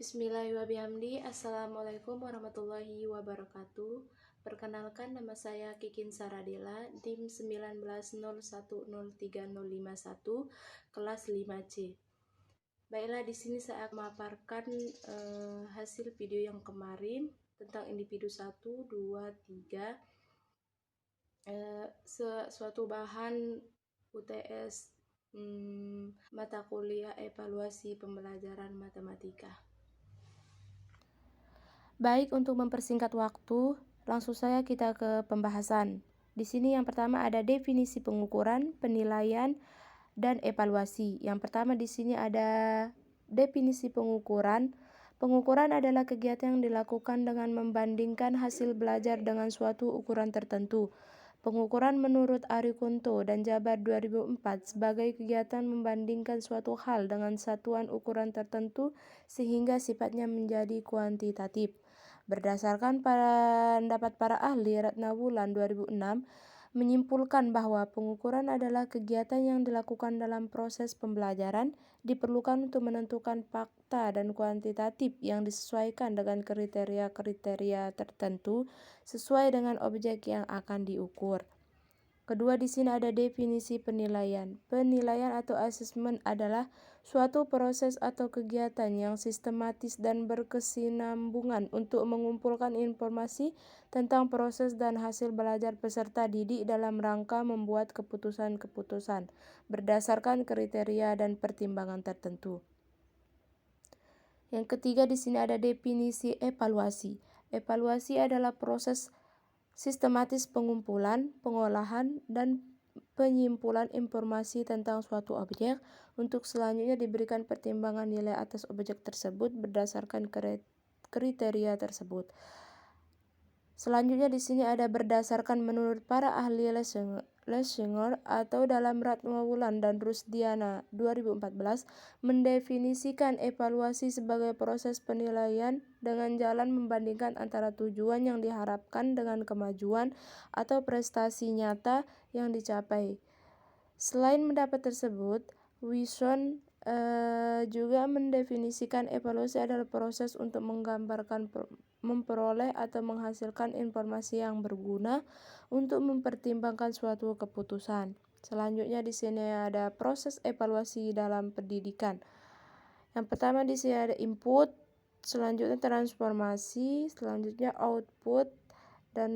Bismillahirrahmanirrahim. Assalamualaikum warahmatullahi wabarakatuh. Perkenalkan, nama saya Kikin Saradela, tim 19010351, kelas 5C. Baiklah, di sini saya akan memaparkan hasil video yang kemarin tentang individu 1, 2, 3, suatu bahan UTS mata kuliah evaluasi pembelajaran matematika. Baik, untuk mempersingkat waktu, langsung saja kita ke pembahasan. Di sini yang pertama ada definisi pengukuran, penilaian, dan evaluasi. Yang pertama di sini ada definisi pengukuran. Pengukuran adalah kegiatan yang dilakukan dengan membandingkan hasil belajar dengan suatu ukuran tertentu. Pengukuran menurut Ari Kunto dan Jabar 2004 sebagai kegiatan membandingkan suatu hal dengan satuan ukuran tertentu sehingga sifatnya menjadi kuantitatif. Berdasarkan pendapat para ahli, Ratnawulan 2006 menyimpulkan bahwa pengukuran adalah kegiatan yang dilakukan dalam proses pembelajaran, diperlukan untuk menentukan fakta dan kuantitatif yang disesuaikan dengan kriteria-kriteria tertentu sesuai dengan objek yang akan diukur. Kedua, di sini ada definisi penilaian. Penilaian atau asesmen adalah suatu proses atau kegiatan yang sistematis dan berkesinambungan untuk mengumpulkan informasi tentang proses dan hasil belajar peserta didik dalam rangka membuat keputusan-keputusan berdasarkan kriteria dan pertimbangan tertentu. Yang ketiga, di sini ada definisi evaluasi. Evaluasi adalah proses sistematis pengumpulan, pengolahan, dan penyimpulan informasi tentang suatu objek untuk selanjutnya diberikan pertimbangan nilai atas objek tersebut berdasarkan kriteria tersebut. Selanjutnya di sini ada berdasarkan menurut para ahli Lesinger atau dalam Ratnawulan dan Rusdiana 2014 mendefinisikan evaluasi sebagai proses penilaian dengan jalan membandingkan antara tujuan yang diharapkan dengan kemajuan atau prestasi nyata yang dicapai. Selain pendapat tersebut, Wilson juga mendefinisikan evaluasi adalah proses untuk menggambarkan, memperoleh atau menghasilkan informasi yang berguna untuk mempertimbangkan suatu keputusan. Selanjutnya di sini ada proses evaluasi dalam pendidikan. Yang pertama di sini ada input, selanjutnya transformasi, selanjutnya output, dan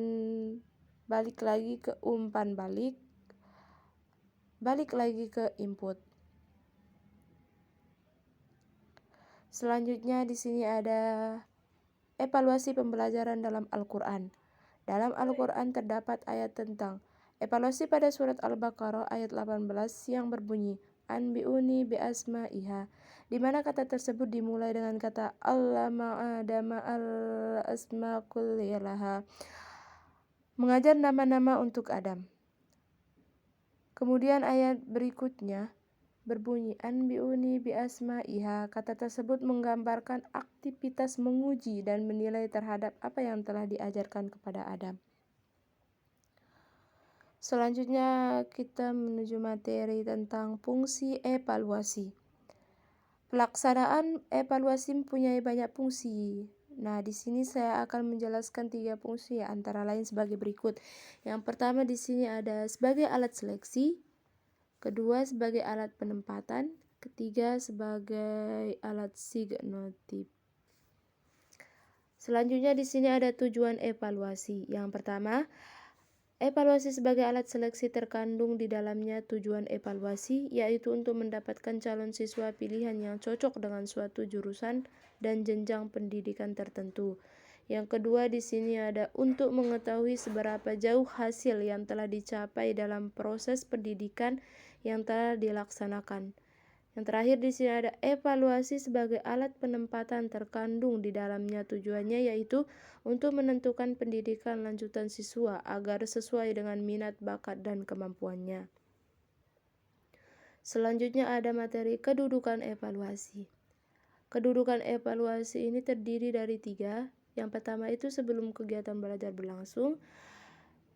balik lagi ke umpan balik lagi ke input. Selanjutnya di sini ada evaluasi pembelajaran dalam Al-Quran. Dalam Al-Quran terdapat ayat tentang evaluasi pada surat Al-Baqarah ayat 18 yang berbunyi Anbi'uni bi'asma'iha, di mana kata tersebut dimulai dengan kata Allama Adama al-asma kullilaha, mengajar nama-nama untuk Adam. Kemudian ayat berikutnya berbunyi Anbi'uni bi'asma'iha. Kata tersebut menggambarkan aktivitas menguji dan menilai terhadap apa yang telah diajarkan kepada Adam. Selanjutnya kita menuju materi tentang fungsi evaluasi. Pelaksanaan evaluasi mempunyai banyak fungsi. Nah, di sini saya akan menjelaskan 3 fungsi antara lain sebagai berikut. Yang pertama di sini ada sebagai alat seleksi, kedua sebagai alat penempatan, ketiga sebagai alat signatif. Selanjutnya di sini ada tujuan evaluasi. Yang pertama, evaluasi sebagai alat seleksi terkandung di dalamnya tujuan evaluasi, yaitu untuk mendapatkan calon siswa pilihan yang cocok dengan suatu jurusan dan jenjang pendidikan tertentu. Yang kedua di sini ada untuk mengetahui seberapa jauh hasil yang telah dicapai dalam proses pendidikan yang telah dilaksanakan. Yang terakhir di sini ada evaluasi sebagai alat penempatan terkandung di dalamnya tujuannya yaitu untuk menentukan pendidikan lanjutan siswa agar sesuai dengan minat, bakat, dan kemampuannya. Selanjutnya ada materi kedudukan evaluasi. Kedudukan evaluasi ini terdiri dari 3. Yang pertama itu sebelum kegiatan belajar berlangsung.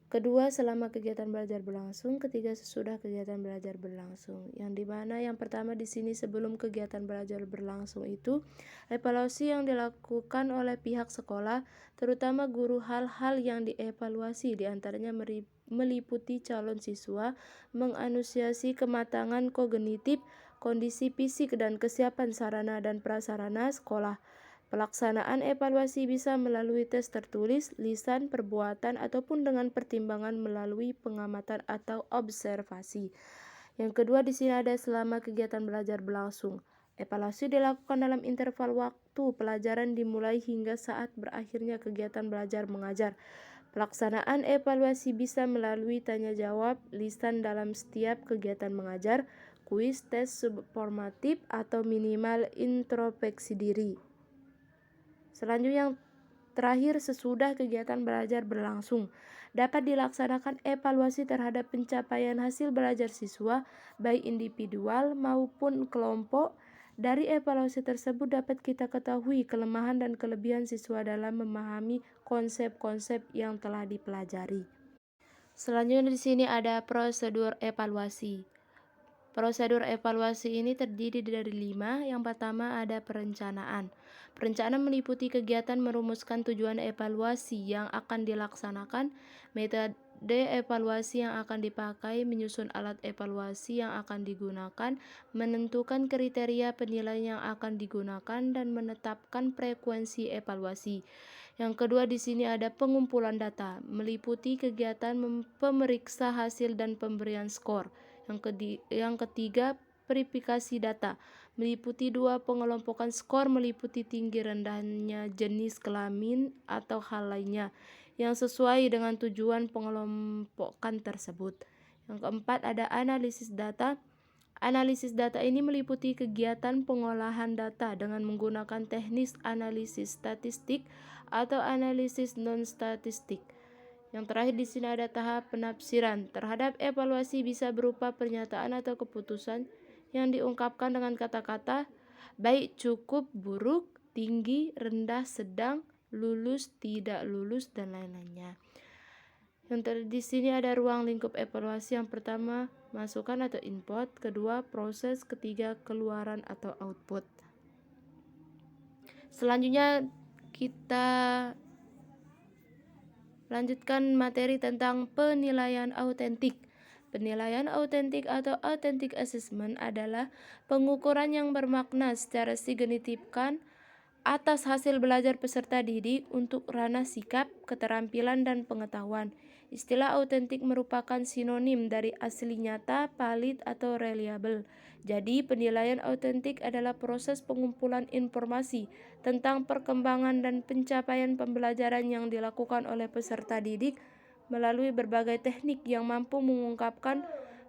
kedua selama kegiatan belajar berlangsung, ketiga sesudah kegiatan belajar berlangsung. Yang dimana yang pertama di sini sebelum kegiatan belajar berlangsung itu evaluasi yang dilakukan oleh pihak sekolah, terutama guru, hal-hal yang dievaluasi diantaranya meliputi calon siswa, menganusiasi kematangan kognitif, kondisi fisik dan kesiapan sarana dan prasarana sekolah. Pelaksanaan evaluasi bisa melalui tes tertulis, lisan, perbuatan, ataupun dengan pertimbangan melalui pengamatan atau observasi. Yang kedua di sini ada selama kegiatan belajar berlangsung. Evaluasi dilakukan dalam interval waktu pelajaran dimulai hingga saat berakhirnya kegiatan belajar mengajar. Pelaksanaan evaluasi bisa melalui tanya jawab, lisan dalam setiap kegiatan mengajar, kuis, tes subformatif, atau minimal introspeksi diri. Selanjutnya yang terakhir sesudah kegiatan belajar berlangsung, dapat dilaksanakan evaluasi terhadap pencapaian hasil belajar siswa, baik individual maupun kelompok. Dari evaluasi tersebut dapat kita ketahui kelemahan dan kelebihan siswa dalam memahami konsep-konsep yang telah dipelajari. Selanjutnya di sini ada prosedur evaluasi. Prosedur evaluasi ini terdiri dari 5. Yang pertama ada perencanaan. Perencanaan meliputi kegiatan merumuskan tujuan evaluasi yang akan dilaksanakan, metode evaluasi yang akan dipakai, menyusun alat evaluasi yang akan digunakan, menentukan kriteria penilaian yang akan digunakan, dan menetapkan frekuensi evaluasi. Yang kedua di sini ada pengumpulan data, meliputi kegiatan pemeriksa hasil dan pemberian skor. Yang ketiga, verifikasi data, meliputi 2 pengelompokan skor, meliputi tinggi rendahnya jenis kelamin atau hal lainnya yang sesuai dengan tujuan pengelompokan tersebut. Yang keempat ada analisis data. Analisis data ini meliputi kegiatan pengolahan data dengan menggunakan teknik analisis statistik atau analisis non-statistik. Yang terakhir di sini ada tahap penafsiran. Terhadap evaluasi bisa berupa pernyataan atau keputusan yang diungkapkan dengan kata-kata baik, cukup, buruk, tinggi, rendah, sedang, lulus, tidak lulus, dan lain-lainnya. Yang di sini ada ruang lingkup evaluasi. Yang pertama, masukan atau input, kedua, proses, ketiga, keluaran atau output. Selanjutnya kita lanjutkan materi tentang penilaian autentik. Penilaian autentik atau authentic assessment adalah pengukuran yang bermakna secara signifikan atas hasil belajar peserta didik untuk ranah sikap, keterampilan, dan pengetahuan. Istilah autentik merupakan sinonim dari asli, nyata, valid, atau reliable. Jadi, penilaian autentik adalah proses pengumpulan informasi tentang perkembangan dan pencapaian pembelajaran yang dilakukan oleh peserta didik melalui berbagai teknik yang mampu mengungkapkan,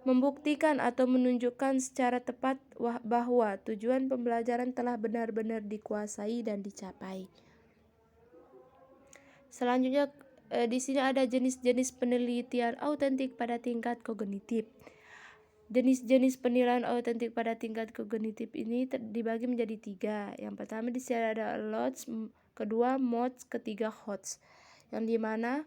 membuktikan, atau menunjukkan secara tepat bahwa tujuan pembelajaran telah benar-benar dikuasai dan dicapai. Selanjutnya di sini ada jenis-jenis penelitian autentik pada tingkat kognitif. Jenis-jenis penilaian autentik pada tingkat kognitif ini dibagi menjadi 3. Yang pertama di sini ada LOTS, kedua MOTS, ketiga HOTS. Yang dimana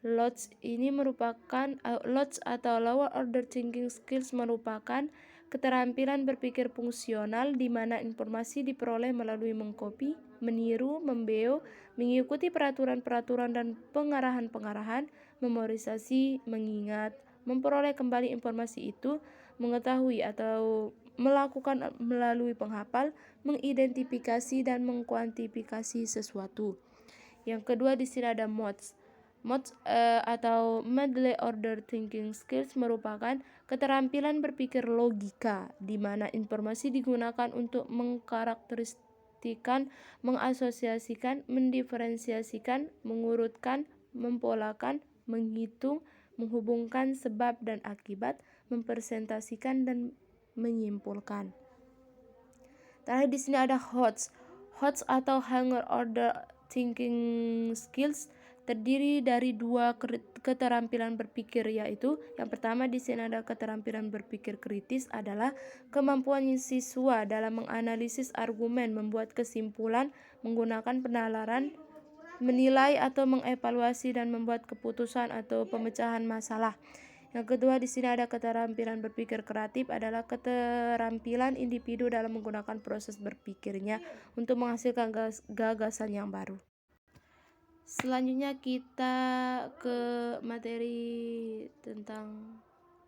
LOTS ini merupakan LOTS atau Lower Order Thinking Skills merupakan keterampilan berpikir fungsional di mana informasi diperoleh melalui mengcopy, meniru, membeo, mengikuti peraturan-peraturan dan pengarahan-pengarahan, memorisasi, mengingat, memperoleh kembali informasi itu, mengetahui atau melakukan melalui penghafal, mengidentifikasi dan mengkuantifikasi sesuatu. Yang kedua di sini ada MOTS. MOTS atau Middle Order Thinking Skills merupakan keterampilan berpikir logika di mana informasi digunakan untuk mengkarakteristikkan, mengasosiasikan, mendiferensiasikan, mengurutkan, mempolakan, menghitung, menghubungkan sebab dan akibat, mempresentasikan dan menyimpulkan. Terakhir di sini ada HOTS. HOTS atau Higher Order Thinking Skills terdiri dari 2 keterampilan berpikir, yaitu yang pertama di sini ada keterampilan berpikir kritis adalah kemampuan siswa dalam menganalisis argumen, membuat kesimpulan, menggunakan penalaran, menilai atau mengevaluasi dan membuat keputusan atau pemecahan masalah. Yang kedua di sini ada keterampilan berpikir kreatif adalah keterampilan individu dalam menggunakan proses berpikirnya untuk menghasilkan gagasan yang baru. Selanjutnya kita ke materi tentang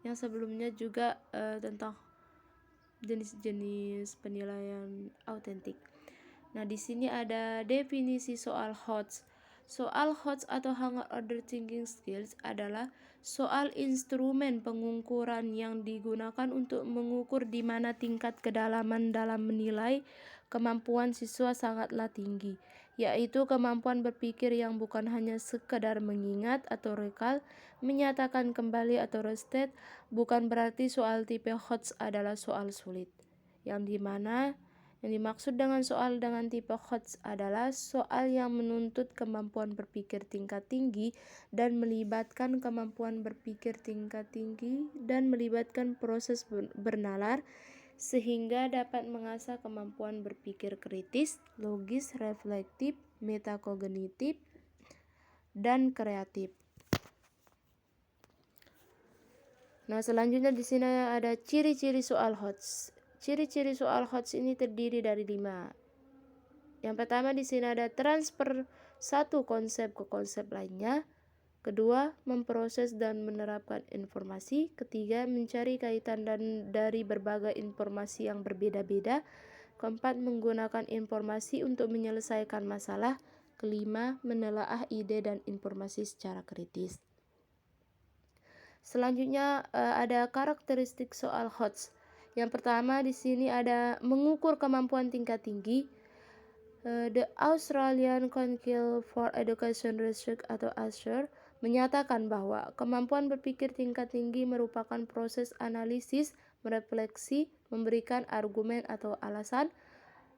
yang sebelumnya juga tentang jenis-jenis penilaian autentik. Nah, di sini ada definisi soal HOTS. Soal HOTS atau Hunger Order Thinking Skills adalah soal instrumen pengukuran yang digunakan untuk mengukur di mana tingkat kedalaman dalam menilai kemampuan siswa sangatlah tinggi, yaitu kemampuan berpikir yang bukan hanya sekedar mengingat atau recall, menyatakan kembali atau restate. Bukan berarti soal tipe HOTS adalah soal sulit. Yang dimaksud dengan soal dengan tipe HOTS adalah soal yang menuntut kemampuan berpikir tingkat tinggi dan melibatkan kemampuan berpikir tingkat tinggi dan melibatkan proses bernalar sehingga dapat mengasah kemampuan berpikir kritis, logis, reflektif, metakognitif, dan kreatif. Nah, selanjutnya di sini ada ciri-ciri soal HOTS. Ciri-ciri soal HOTS ini terdiri dari 5. Yang pertama di sini ada transfer satu konsep ke konsep lainnya. Kedua, memproses dan menerapkan informasi. Ketiga, mencari kaitan dari berbagai informasi yang berbeda-beda. Keempat, menggunakan informasi untuk menyelesaikan masalah. Kelima, menelaah ide dan informasi secara kritis. Selanjutnya ada karakteristik soal HOTS. Yang pertama di sini ada mengukur kemampuan tingkat tinggi. The Australian Council for Education Research atau ASER menyatakan bahwa kemampuan berpikir tingkat tinggi merupakan proses analisis, merefleksi, memberikan argumen atau alasan,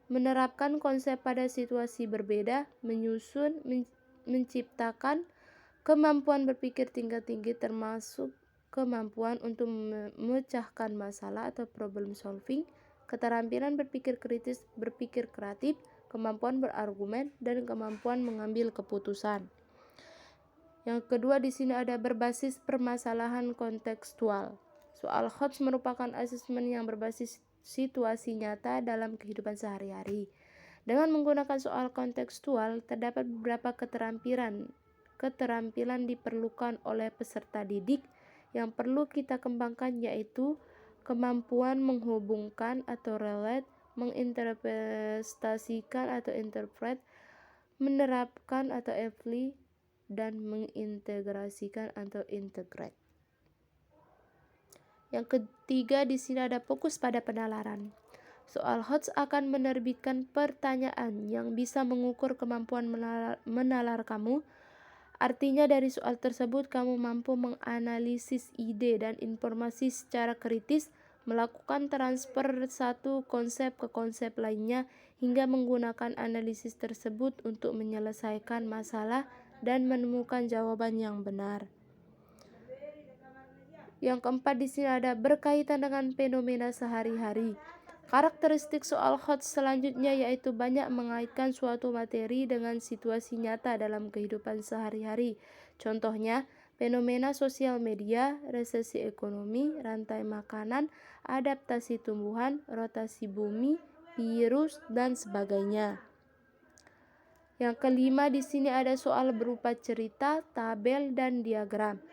menerapkan konsep pada situasi berbeda, menyusun, menciptakan. Kemampuan berpikir tingkat tinggi termasuk kemampuan untuk memecahkan masalah atau problem solving, keterampilan berpikir kritis, berpikir kreatif, kemampuan berargumen, dan kemampuan mengambil keputusan. Yang kedua di sini ada berbasis permasalahan kontekstual. Soal HOTS merupakan asesmen yang berbasis situasi nyata dalam kehidupan sehari-hari. Dengan menggunakan soal kontekstual, terdapat beberapa keterampilan diperlukan oleh peserta didik yang perlu kita kembangkan, yaitu kemampuan menghubungkan atau relate, menginterpretasikan atau interpret, menerapkan atau apply, dan mengintegrasikan atau integrate. Yang ketiga di sini ada fokus pada penalaran. Soal HOTS akan menerbitkan pertanyaan yang bisa mengukur kemampuan menalar kamu. Artinya dari soal tersebut kamu mampu menganalisis ide dan informasi secara kritis, melakukan transfer satu konsep ke konsep lainnya, hingga menggunakan analisis tersebut untuk menyelesaikan masalah dan menemukan jawaban yang benar. Yang keempat di sini ada berkaitan dengan fenomena sehari-hari. Karakteristik soal HOTS selanjutnya yaitu banyak mengaitkan suatu materi dengan situasi nyata dalam kehidupan sehari-hari. Contohnya, fenomena sosial media, resesi ekonomi, rantai makanan, adaptasi tumbuhan, rotasi bumi, virus, dan sebagainya. Yang kelima di sini ada soal berupa cerita, tabel, dan diagram.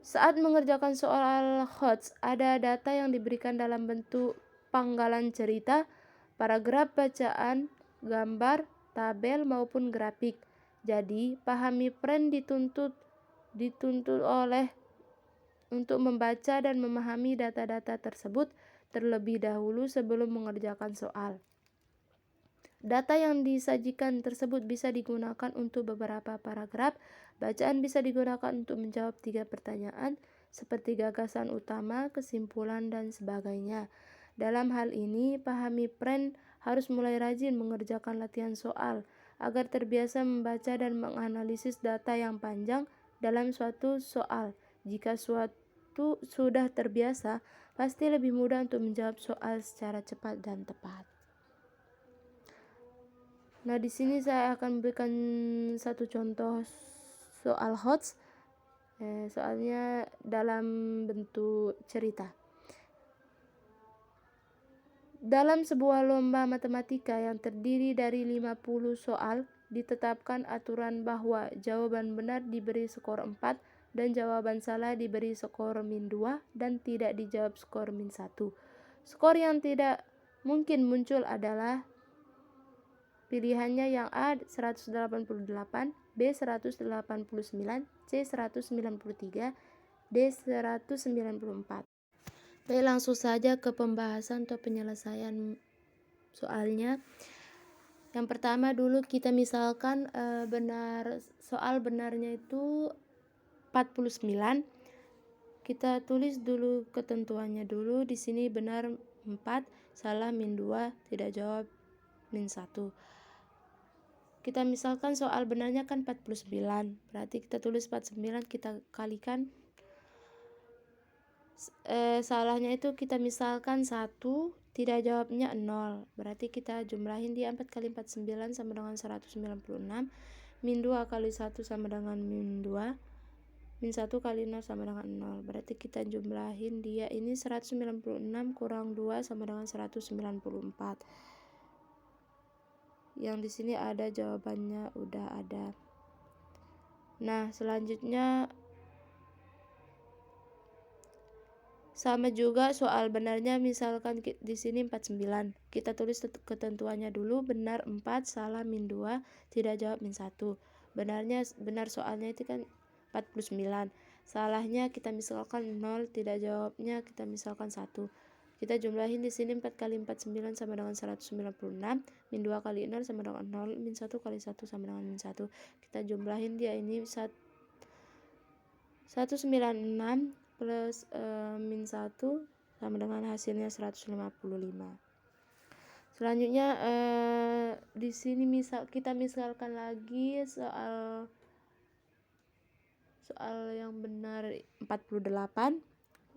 Saat mengerjakan soal HOTS, ada data yang diberikan dalam bentuk panggalan cerita, paragraf bacaan, gambar, tabel maupun grafik. Jadi, pahami peran dituntut oleh untuk membaca dan memahami data-data tersebut terlebih dahulu sebelum mengerjakan soal. Data yang disajikan tersebut bisa digunakan untuk beberapa paragraf. Bacaan bisa digunakan untuk menjawab 3 pertanyaan seperti gagasan utama, kesimpulan, dan sebagainya. Dalam hal ini, pahami peran harus mulai rajin mengerjakan latihan soal agar terbiasa membaca dan menganalisis data yang panjang dalam suatu soal. Jika suatu sudah terbiasa, pasti lebih mudah untuk menjawab soal secara cepat dan tepat. Nah, di sini saya akan berikan satu contoh soal HOTS. Soalnya dalam bentuk cerita. Dalam sebuah lomba matematika yang terdiri dari 50 soal, ditetapkan aturan bahwa jawaban benar diberi skor 4 dan jawaban salah diberi skor -2 dan tidak dijawab skor -1. Skor yang tidak mungkin muncul adalah pilihannya yang A 188, B 189, C 193, D 194. Baik, langsung saja ke pembahasan atau penyelesaian soalnya. Yang pertama dulu kita misalkan soal benarnya itu 49. Kita tulis dulu ketentuannya dulu. Di sini benar 4, salah -2, tidak jawab -1. Kita misalkan soal benarnya kan 49. Berarti kita tulis 49, kita kalikan. Salahnya itu kita misalkan 1, tidak jawabnya 0. Berarti kita jumlahin dia 4 kali 49 sama dengan 196. -2 kali 1 sama dengan -2. -1 kali 0 sama dengan 0. Berarti kita jumlahin dia ini 196 kurang 2 sama dengan 194. Yang di sini ada jawabannya, udah ada. Nah, selanjutnya sama juga soal benarnya, misalkan di sini 49. Kita tulis ketentuannya dulu, benar 4, salah -2, tidak jawab -1. Benar soalnya itu kan 49. Salahnya kita misalkan 0, tidak jawabnya kita misalkan 1. Kita jumlahin di sini 4 kali 49 sama dengan 196, -2 kali 0 sama dengan 0, -1 kali 1 sama dengan -1. Kita jumlahin dia ini 196 plus -1 sama dengan hasilnya 155. Selanjutnya di sini kita misalkan lagi soal yang benar 48.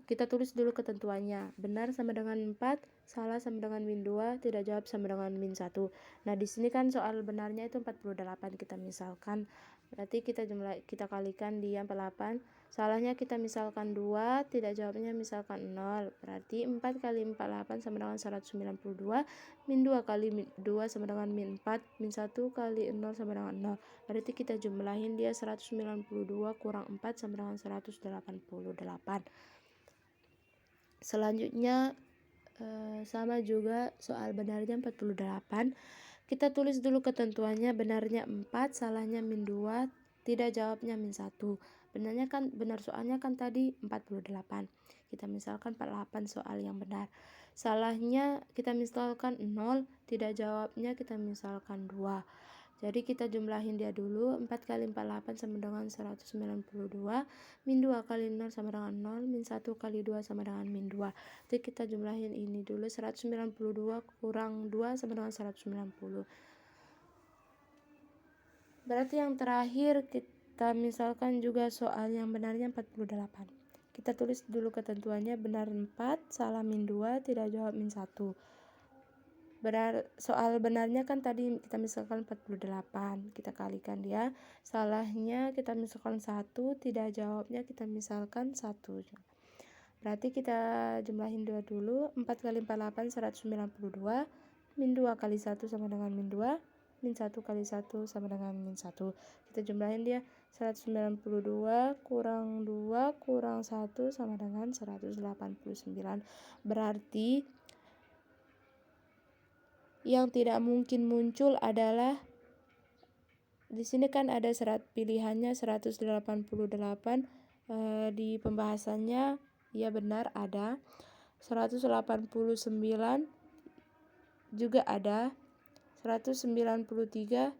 Kita tulis dulu ketentuannya. Benar sama dengan 4, salah sama dengan -2, tidak jawab sama dengan -1. Nah, di sini kan soal benarnya itu 48 kita misalkan. Berarti kita kalikan dia 48. Salahnya kita misalkan 2, tidak jawabnya misalkan 0. Berarti 4 kali 48 sama dengan 192, -2 kali 2 sama dengan -4, -1 kali 0 sama dengan 0. Berarti kita jumlahin dia 192 kurang 4 sama dengan 188. Selanjutnya sama juga soal benarnya 48. Kita tulis dulu ketentuannya, benarnya 4, salahnya -2, tidak jawabnya -1. Benar soalnya kan tadi 48. Kita misalkan 48 soal yang benar. Salahnya kita misalkan 0, tidak jawabnya kita misalkan 2. Jadi kita jumlahin dia dulu, 4 kali 48 sama dengan 192, -2 kali 0 sama dengan 0, -1 kali 2 sama dengan -2. Jadi kita jumlahin ini dulu, 192 kurang 2 sama dengan 190. Berarti yang terakhir kita misalkan juga soal yang benarnya 48. Kita tulis dulu ketentuannya, benar 4, salah -2, tidak jawab -1. Soal benarnya kan tadi kita misalkan 48, kita kalikan dia. Salahnya kita misalkan 1, tidak jawabnya kita misalkan 1. Berarti kita jumlahin 2 dulu, 4 kali 48 192, -2 kali 1 sama dengan -2, -1 kali 1 sama dengan -1. Kita jumlahin dia 192 kurang 2 kurang 1 sama dengan 189. Berarti yang tidak mungkin muncul adalah di sini kan ada pilihannya 188, di pembahasannya ya benar ada. 189 juga ada. 193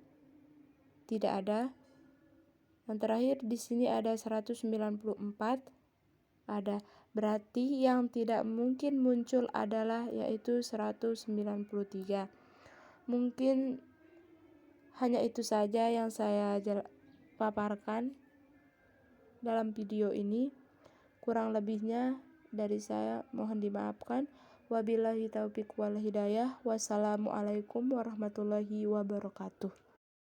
tidak ada. Yang terakhir di sini ada 194 ada. Berarti yang tidak mungkin muncul adalah yaitu 193. Mungkin hanya itu saja yang saya paparkan dalam video ini. Kurang lebihnya dari saya mohon dimaafkan. Wabillahi taufiq wal hidayah. Wassalamualaikum warahmatullahi wabarakatuh.